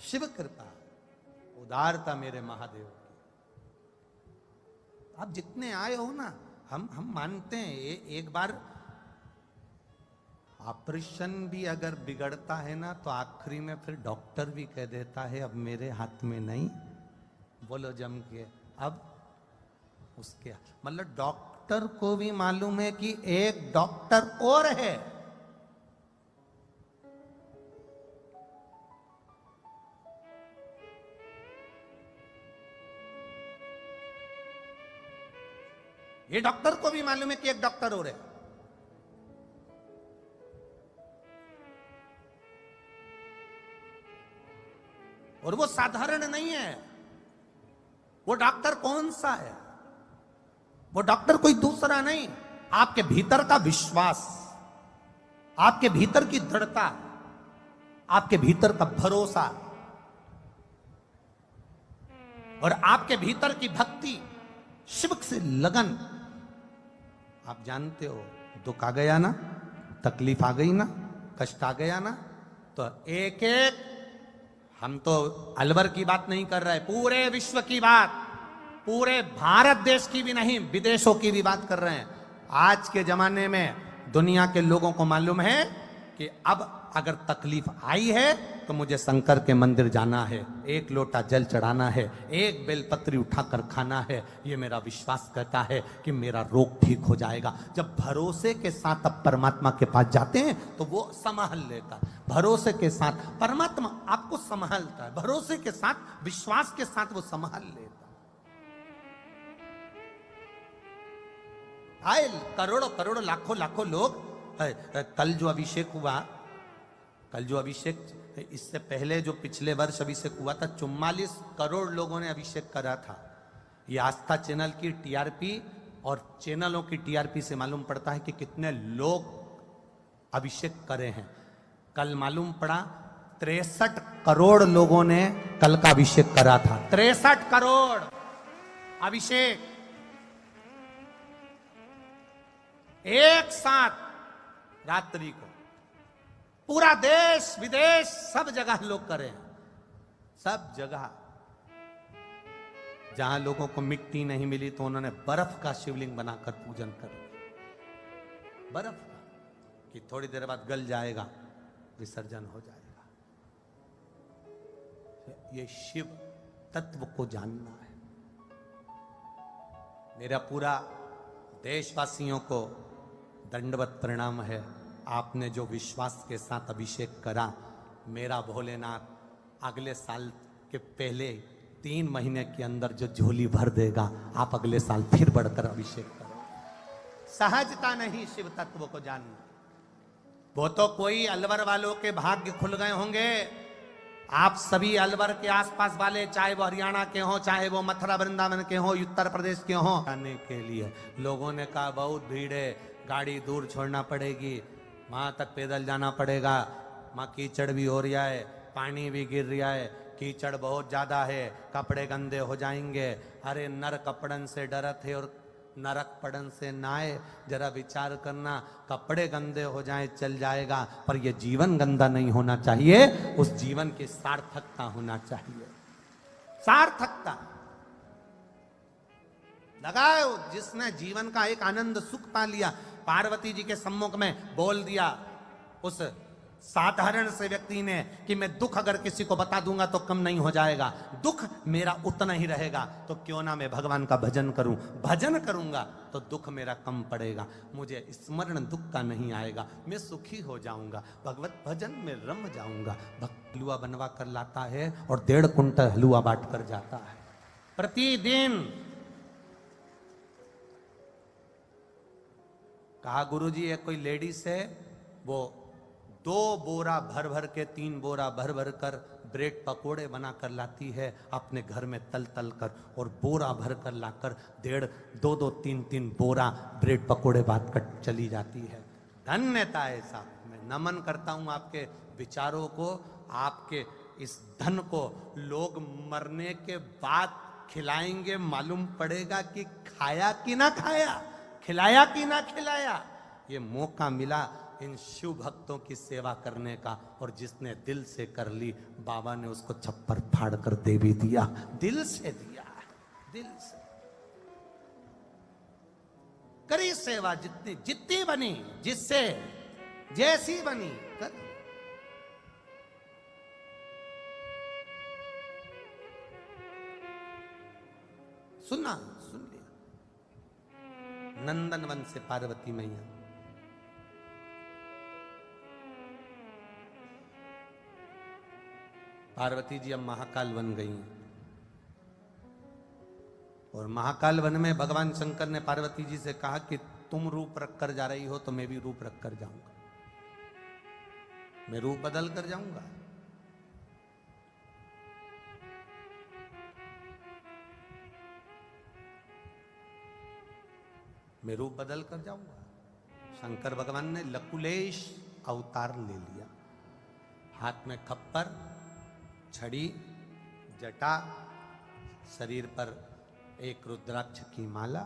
शिव कृपा, उदारता मेरे महादेव की। आप जितने आए हो ना, हम मानते हैं एक बार ऑपरेशन भी अगर बिगड़ता है ना तो आखिरी में फिर डॉक्टर भी कह देता है अब मेरे हाथ में नहीं, बोलो जम के, अब उसके मतलब डॉक्टर को भी मालूम है कि एक डॉक्टर और है। ये डॉक्टर को भी मालूम है कि एक डॉक्टर और है। और वो साधारण नहीं है। वो डॉक्टर कौन सा है? वो डॉक्टर कोई दूसरा नहीं, आपके भीतर का विश्वास, आपके भीतर की दृढ़ता, आपके भीतर का भरोसा और आपके भीतर की भक्ति, शिव से लगन। आप जानते हो, दुख आ गया ना, तकलीफ आ गई ना, कष्ट आ गया ना, तो एक एक, हम तो अलवर की बात नहीं कर रहे, पूरे विश्व की बात, पूरे भारत देश की भी नहीं, विदेशों की भी बात कर रहे हैं। आज के जमाने में दुनिया के लोगों को मालूम है कि अब अगर तकलीफ आई है तो मुझे शंकर के मंदिर जाना है, एक लोटा जल चढ़ाना है, एक बेलपत्री उठाकर खाना है। ये मेरा विश्वास कहता है कि मेरा रोग ठीक हो जाएगा। जब भरोसे के साथ अब परमात्मा के पास जाते हैं तो वो संभाल लेता है। भरोसे के साथ परमात्मा आपको संभालता है, भरोसे के साथ, विश्वास के साथ वो संभाल लेता है। आए करोड़ों करोड़ों लाखों लाखों लोग, कल जो अभिषेक हुआ, कल जो अभिषेक, इससे पहले जो पिछले वर्ष अभिषेक हुआ था, 44 करोड़ लोगों ने अभिषेक करा था। ये आस्था चैनल की टीआरपी और चैनलों की टीआरपी से मालूम पड़ता है कि कितने लोग अभिषेक करे हैं। कल मालूम पड़ा 63 करोड़ लोगों ने कल का अभिषेक करा था। 63 करोड़ अभिषेक एक साथ रात्रि को, पूरा देश विदेश सब जगह लोग करे हैं। सब जगह जहां लोगों को मिट्टी नहीं मिली तो उन्होंने बर्फ का शिवलिंग बनाकर पूजन कर, बर्फ का, कि थोड़ी देर बाद गल जाएगा, विसर्जन हो जाएगा। ये शिव तत्व को जानना है। मेरा पूरा देशवासियों को दंडवत प्रणाम है। आपने जो विश्वास के साथ अभिषेक करा, मेरा भोलेनाथ अगले साल के पहले 3 महीने के अंदर जो झोली भर देगा, आप अगले साल फिर बढ़कर अभिषेक करो। सहजता नहीं शिव तत्व को जानना। वो तो कोई अलवर वालों के भाग्य खुल गए होंगे। आप सभी अलवर के आसपास वाले, चाहे वो हरियाणा के हो, चाहे वो मथुरा वृंदावन के हो, उत्तर प्रदेश के हो, आने के लिए लोगों ने कहा बहुत भीड़ है, गाड़ी दूर छोड़ना पड़ेगी, वहां तक पैदल जाना पड़ेगा, वहां कीचड़ भी हो रहा है, पानी भी गिर रहा है, कीचड़ बहुत ज्यादा है, कपड़े गंदे हो जाएंगे। अरे नर कपड़न से डरत है और नरक पड़न से नाए। जरा विचार करना, कपड़े गंदे हो जाए चल जाएगा, पर यह जीवन गंदा नहीं होना चाहिए। उस जीवन की सार्थकता होना चाहिए, सार्थकता। लगाओ, जिसने जीवन का एक आनंद सुख पा लिया, पार्वती जी के सम्मुख में बोल दिया उस साधारण से व्यक्ति ने कि मैं दुख अगर किसी को बता दूंगा तो कम नहीं हो जाएगा, दुख मेरा उतना ही रहेगा, तो क्यों ना मैं भगवान का भजन करूं, भजन करूंगा तो दुख मेरा कम पड़ेगा, मुझे स्मरण दुख का नहीं आएगा, मैं सुखी हो जाऊंगा, भगवत भजन में रम जाऊंगा। भक्त हलुआ बनवा कर लाता है और 1.5 कुंटल हलुआ बांट कर जाता है प्रतिदिन। कहा गुरुजी एक कोई लेडीज है, वो 2 बोरा भर भर के, 3 बोरा भर भर कर ब्रेड पकोड़े बना कर लाती है अपने घर में तल तल कर, और बोरा भर कर लाकर 1.5, 2-2, 3-3 बोरा ब्रेड पकोड़े बांट कर चली जाती है। धन्यता है साहब। मैं नमन करता हूं आपके विचारों को, आपके इस धन को। लोग मरने के बाद खिलाएंगे, मालूम पड़ेगा कि खाया कि ना खाया, खिलाया कि ना खिलाया। ये मौका मिला, इन शिव भक्तों की सेवा करने का, और जिसने दिल से कर ली बाबा ने उसको छप्पर फाड़ कर दे भी दिया। दिल से दिया, दिल से करी सेवा, जितनी जितनी बनी, जिससे जैसी बनी कर। सुना, सुन लिया। नंदन वन से पार्वती मैया पार्वती जी अब महाकाल वन गई हैं, और महाकाल वन में भगवान शंकर ने पार्वती जी से कहा कि तुम रूप रख कर जा रही हो तो मैं भी रूप रख कर जाऊंगा, मैं रूप बदल कर जाऊंगा। मैं रूप बदल कर जाऊंगा। शंकर भगवान ने लकुलेश अवतार ले लिया, हाथ में खप्पर, छड़ी, जटा, शरीर पर एक रुद्राक्ष की माला,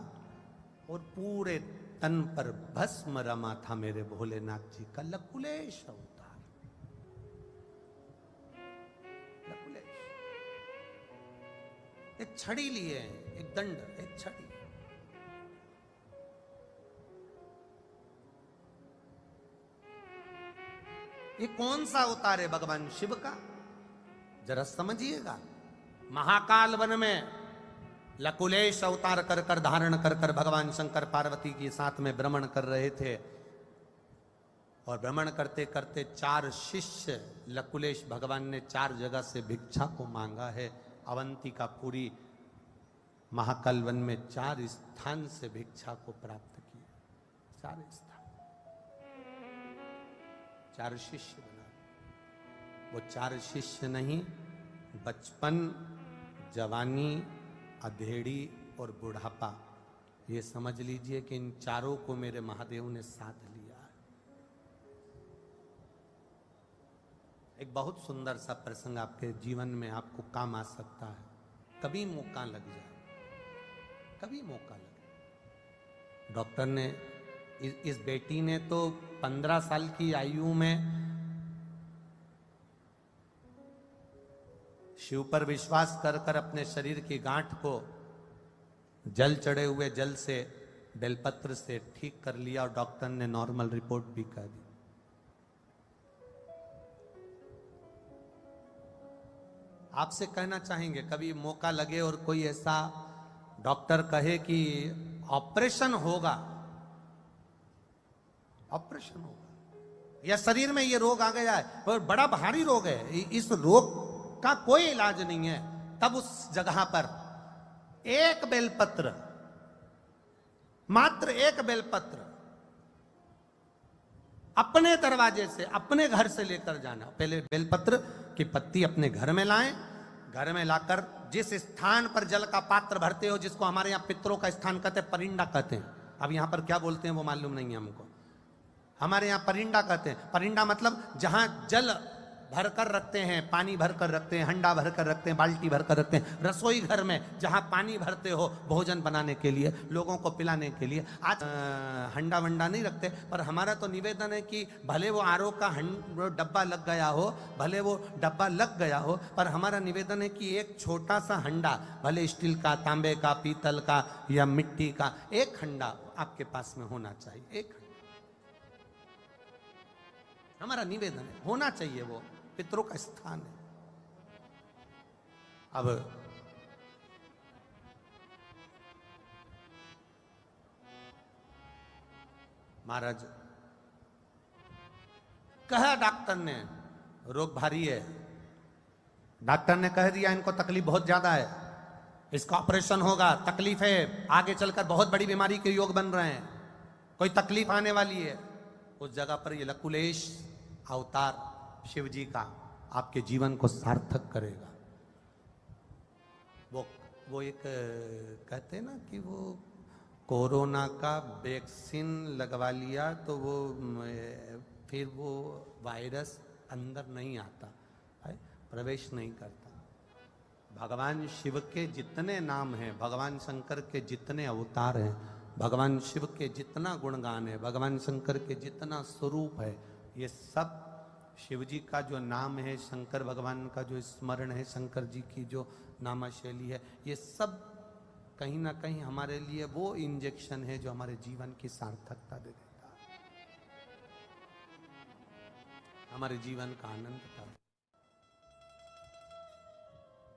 और पूरे तन पर भस्म रमा था मेरे भोलेनाथ जी का। लकुलेश अवतार, लकुलेश। एक छड़ी लिए, एक दंड, एक छड़ी। ये कौन सा अवतार है भगवान शिव का, जरा समझिएगा। महाकाल वन में लकुलेश अवतार कर कर, धारण कर कर भगवान शंकर पार्वती के साथ में भ्रमण कर रहे थे, और भ्रमण करते करते 4 शिष्य लकुलेश भगवान ने 4 जगह से भिक्षा को मांगा है। अवंतिका पुरी महाकाल वन में 4 स्थान से भिक्षा को प्राप्त किया। 4 स्थान, 4 शिष्य बना। वो 4 शिष्य नहीं, बचपन, जवानी, अधेड़ी और बुढ़ापा, ये समझ लीजिए कि इन चारों को मेरे महादेव ने साथ लिया है। एक बहुत सुंदर सा प्रसंग आपके जीवन में आपको काम आ सकता है, कभी मौका लग जाए, कभी मौका लगे। डॉक्टर ने इस बेटी ने तो 15 साल की आयु में शिव पर विश्वास कर कर अपने शरीर की गांठ को जल चढ़े हुए जल से, बेलपत्र से ठीक कर लिया, और डॉक्टर ने नॉर्मल रिपोर्ट भी कर दी। आपसे कहना चाहेंगे, कभी मौका लगे और कोई ऐसा डॉक्टर कहे कि ऑपरेशन होगा, ऑपरेशन होगा, या शरीर में ये रोग आ गया है और बड़ा भारी रोग है, इस रोग का कोई इलाज नहीं है, तब उस जगह पर एक बेलपत्र, मात्र एक बेलपत्र अपने दरवाजे से, अपने घर से लेकर जाना। पहले बेलपत्र की पत्ती अपने घर में लाएं, घर में लाकर जिस स्थान पर जल का पात्र भरते हो, जिसको हमारे यहाँ पितरों का स्थान कहते हैं, परिंडा कहते हैं, अब यहां पर क्या बोलते हैं वो मालूम नहीं है हमको, हमारे यहाँ परिंडा कहते हैं। परिंडा मतलब जहां जल भरकर रखते हैं, पानी भरकर रखते हैं, हंडा भरकर रखते हैं, बाल्टी भरकर रखते हैं। रसोई घर में जहां पानी भरते हो भोजन बनाने के लिए, लोगों को पिलाने के लिए। आज हंडा वंडा नहीं रखते, पर हमारा तो निवेदन है कि भले वो आरओ का डब्बा लग गया हो, भले वो डब्बा लग गया हो, पर हमारा निवेदन है कि एक छोटा सा हंडा, भले स्टील का, तांबे का, पीतल का या मिट्टी का, एक हंडा आपके पास में होना चाहिए। एक हमारा निवेदन है, होना चाहिए, वो पितरों का स्थान है। अब महाराज कहा डॉक्टर ने रोग भारी है, डॉक्टर ने कह दिया इनको तकलीफ बहुत ज्यादा है, इसका ऑपरेशन होगा, तकलीफ है, आगे चलकर बहुत बड़ी बीमारी के योग बन रहे हैं, कोई तकलीफ आने वाली है। उस जगह पर ये लकुलेश अवतार शिव जी का आपके जीवन को सार्थक करेगा। वो एक कहते हैं ना कि वो कोरोना का वैक्सीन लगवा लिया तो वो फिर वो वायरस अंदर नहीं आता है, प्रवेश नहीं करता। भगवान शिव के जितने नाम हैं, भगवान शंकर के जितने अवतार हैं, भगवान शिव के जितना गुणगान है, भगवान शंकर के जितना स्वरूप है, ये सब शिव जी का जो नाम है, शंकर भगवान का जो स्मरण है, शंकर जी की जो नामा शैली है, ये सब कहीं ना कहीं हमारे लिए वो इंजेक्शन है जो हमारे जीवन की सार्थकता दे देता है, हमारे जीवन का आनंद का।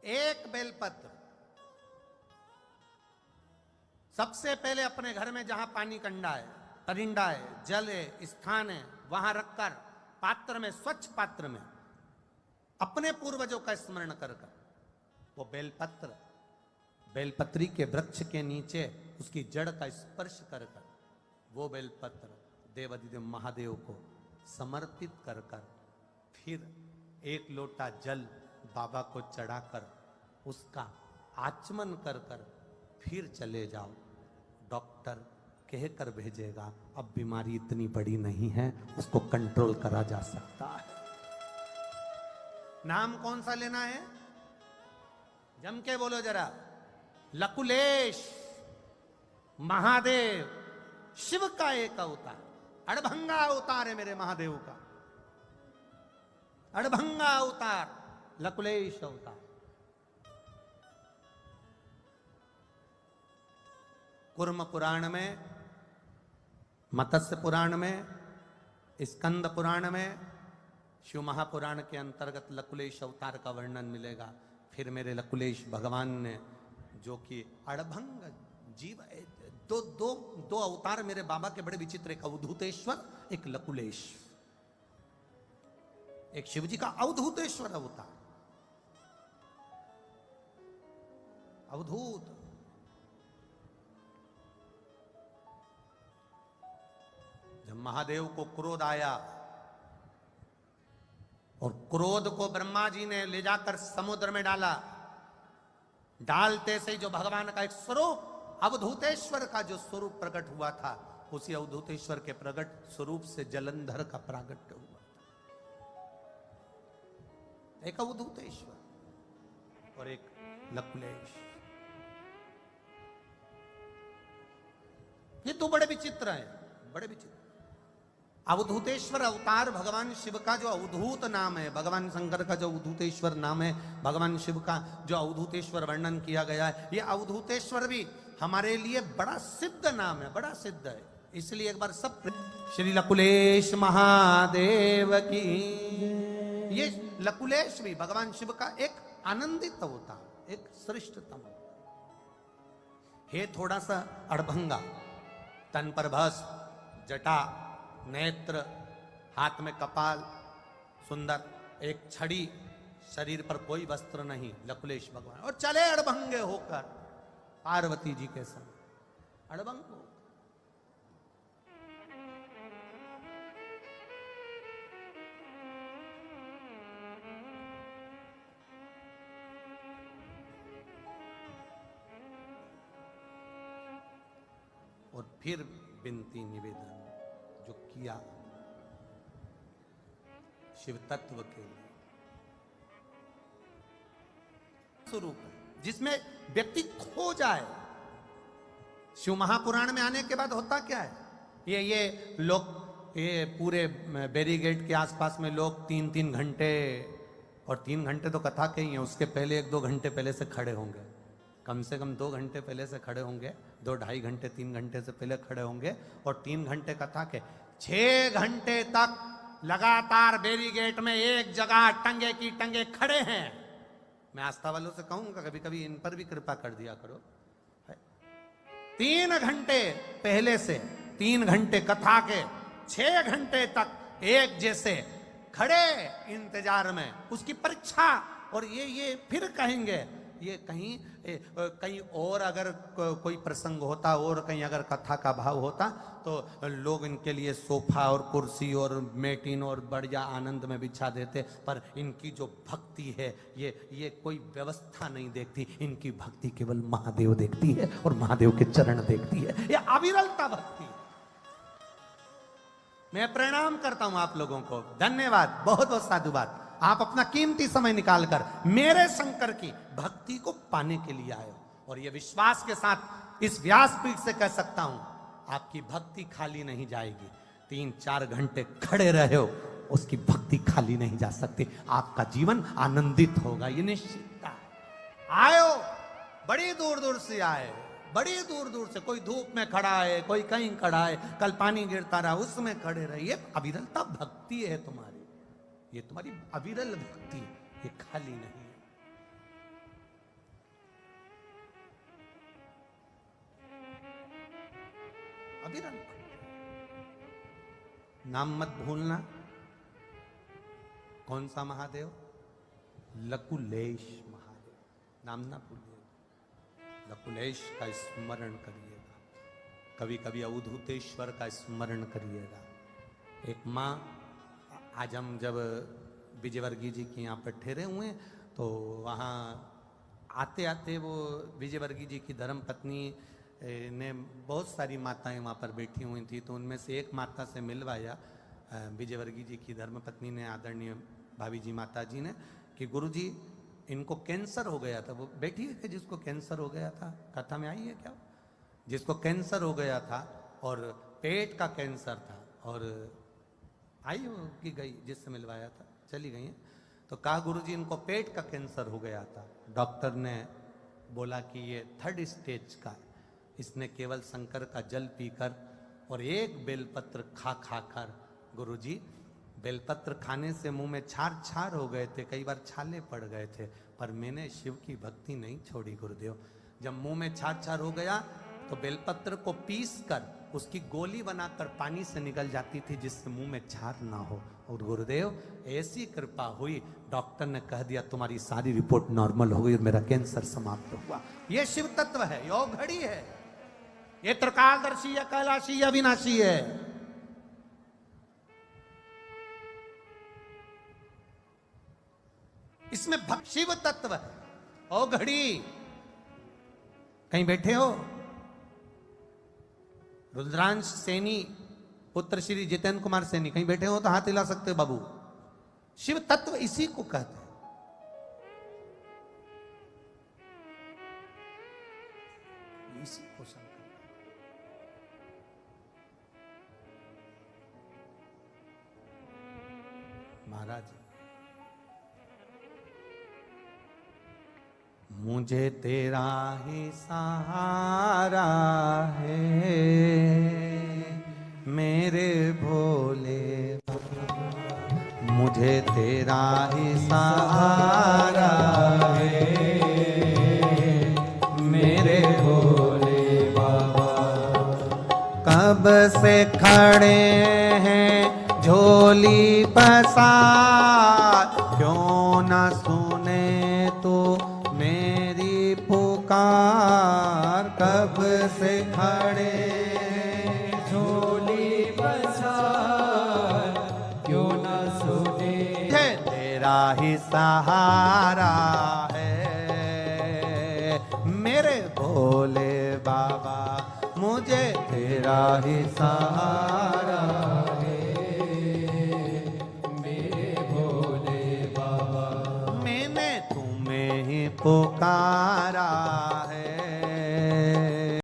एक बेलपत्र सबसे पहले अपने घर में जहां पानी कंडा है, परिंडा है, जल है, स्थान है, वहां रखकर पात्र में, स्वच्छ पात्र में अपने पूर्वजों का स्मरण कर वो बेलपत्र, बेलपत्री के वृक्ष के नीचे उसकी जड़ का स्पर्श कर वो बेलपत्र देवाधिदेव महादेव को समर्पित कर फिर एक लोटा जल बाबा को चढ़ाकर उसका आचमन कर फिर चले जाओ। डॉक्टर कहकर भेजेगा अब बीमारी इतनी बड़ी नहीं है, उसको कंट्रोल करा जा सकता है। नाम कौन सा लेना है? जम के बोलो जरा। लकुलेश महादेव, शिव का एक अवतार, अड़भंगा अवतार है मेरे महादेव का, अड़भंगा अवतार, लकुलेश अवतार। कुर्म पुराण में, मत्स्य पुराण में, स्कंद पुराण में, शिव महापुराण के अंतर्गत लकुलेश अवतार का वर्णन मिलेगा। फिर मेरे लकुलेश भगवान ने जो कि अड़भंग जीव, दो अवतार मेरे बाबा के बड़े विचित्र, एक अवधूतेश्वर, एक लकुलेश। एक शिव जी का अवधूतेश्वर अवतार, अवधूत। जब महादेव को क्रोध आया और क्रोध को ब्रह्मा जी ने ले जाकर समुद्र में डाला, डालते से जो भगवान का एक स्वरूप, अवधूतेश्वर का जो स्वरूप प्रकट हुआ था, उसी अवधूतेश्वर के प्रकट स्वरूप से जलंधर का प्रागट्य हुआ। एक अवधूतेश्वर और एक लकुलेश। ये तो बड़े विचित्र हैं, बड़े विचित्र। अवधूतेश्वर अवतार भगवान शिव का जो अवधूत नाम है, भगवान शंकर का जो अवधूतेश्वर नाम है, भगवान शिव का जो अवधूतेश्वर वर्णन किया गया है, ये अवधूतेश्वर भी हमारे लिए बड़ा सिद्ध नाम है, बड़ा सिद्ध है। इसलिए एक बार सब श्री लकुलेश महादेव की। ये लकुलेश भी भगवान शिव का एक आनंदित अवतार, एक श्रेष्ठतम। हे थोड़ा सा अड़भंगा, तन पर भस्म, जटा, नेत्र, हाथ में कपाल, सुंदर, एक छड़ी, शरीर पर कोई वस्त्र नहीं, लकुलेश भगवान। और चले अड़भंगे होकर पार्वती जी के संग, अड़भंग हो। और फिर विनती निवेदन जो किया शिव तत्व के लिए स्वरूप है, जिसमें व्यक्ति खो जाए। शिव महापुराण में आने के बाद होता क्या है, ये लोग, ये पूरे बैरिगेट के आसपास में लोग 3-3 घंटे, और 3 घंटे तो कथा के ही है, उसके पहले 1-2 घंटे पहले से खड़े होंगे, कम से कम 2 घंटे पहले से खड़े होंगे, 2-2.5 घंटे 3 घंटे से पहले खड़े होंगे, और 3 घंटे कथा के 6 घंटे तक लगातार बैरिगेट में एक जगह टंगे की टंगे खड़े हैं। मैं आस्था वालों से कहूंगा कभी कभी इन पर भी कृपा कर दिया करो। 3 घंटे पहले से 3 घंटे कथा के 6 घंटे तक एक जैसे खड़े इंतजार में, उसकी परीक्षा। और ये फिर कहेंगे, ये कहीं और अगर कोई प्रसंग होता और कहीं अगर कथा का भाव होता तो लोग इनके लिए सोफा और कुर्सी और मेटिन और बढ़िया आनंद में बिछा देते, पर इनकी जो भक्ति है ये कोई व्यवस्था नहीं देखती, इनकी भक्ति केवल महादेव देखती है और महादेव के चरण देखती है। ये अविरलता भक्ति। मैं प्रणाम करता हूं आप लोगों को, धन्यवाद, बहुत बहुत साधुवाद। आप अपना कीमती समय निकालकर मेरे शंकर की भक्ति को पाने के लिए आए हो, और ये विश्वास के साथ इस व्यासपीठ से कह सकता हूं आपकी भक्ति खाली नहीं जाएगी। 3-4 घंटे खड़े रहे हो, उसकी भक्ति खाली नहीं जा सकती। आपका जीवन आनंदित होगा, ये निश्चितता है। आयो, बड़ी दूर दूर से आए, बड़ी दूर दूर से, कोई धूप में खड़ा है, कोई कहीं खड़ा है, कल पानी गिरता रहा उसमें खड़े रहे। ये अविरलता भक्ति है तुम्हारी, ये तुम्हारी अविरल भक्ति, ये खाली नहीं है। अविरल नाम मत भूलना। कौन सा महादेव? लकुलेश महादेव, नाम ना भूलिएगा। लकुलेश का स्मरण करिएगा, कभी कभी अवधूतेश्वर का स्मरण करिएगा। एक माँ, आज हम जब विजयवर्गीय जी के यहाँ पर ठहरे हुए हैं, तो वहाँ आते आते वो विजयवर्गीय जी की धर्म पत्नी ने बहुत सारी माताएं वहाँ पर बैठी हुई थी, तो उनमें से एक माता से मिलवाया विजयवर्गीय जी की धर्म पत्नी ने, आदरणीय भाभी जी माता जी ने, कि गुरुजी इनको कैंसर हो गया था। वो बैठी है कि जिसको कैंसर हो गया था, कथा में आई है क्या? जिसको कैंसर हो गया था और पेट का कैंसर था, और आई हो कि गई, जिससे मिलवाया था चली गई है। तो कहा गुरुजी इनको पेट का कैंसर हो गया था। डॉक्टर ने बोला कि ये 3rd स्टेज का, इसने केवल शंकर का जल पीकर और एक बेलपत्र खा कर, गुरुजी बेलपत्र खाने से मुंह में छार छार हो गए थे, कई बार छाले पड़ गए थे, पर मैंने शिव की भक्ति नहीं छोड़ी गुरुदेव। जब मुंह में छार छार हो गया तो बेलपत्र को पीस कर उसकी गोली बनाकर पानी से निकल जाती थी, जिससे मुंह में छार ना हो। और गुरुदेव ऐसी कृपा हुई, डॉक्टर ने कह दिया तुम्हारी सारी रिपोर्ट नॉर्मल हो गई और मेरा कैंसर समाप्त हुआ। ये शिव तत्व है, योग घड़ी है, ये त्रिकालदर्शी या कैलाशी या अविनाशी है। इसमें शिव तत्व है। ओ घड़ी, कहीं बैठे हो? रुद्रांश सैनी पुत्र श्री जितेंद्र कुमार सैनी, कहीं बैठे हो तो हाथ हिला सकते हो बाबू। शिव तत्व इसी को कहते हैं। इसी को महाराज, मुझे तेरा ही सहारा है मेरे भोले बाबा, मुझे तेरा ही सहारा है मेरे भोले बाबा। कब से खड़े हैं झोली पसार, क्यों न सुने तो मेरी पुकार। कब से खड़े झोली पसार, क्यों न सुने तेरा ही सहारा है मेरे भोले बाबा, मुझे तेरा ही सहारा है मेरे भोले बाबा। मैंने तुम्हें ही पुकारा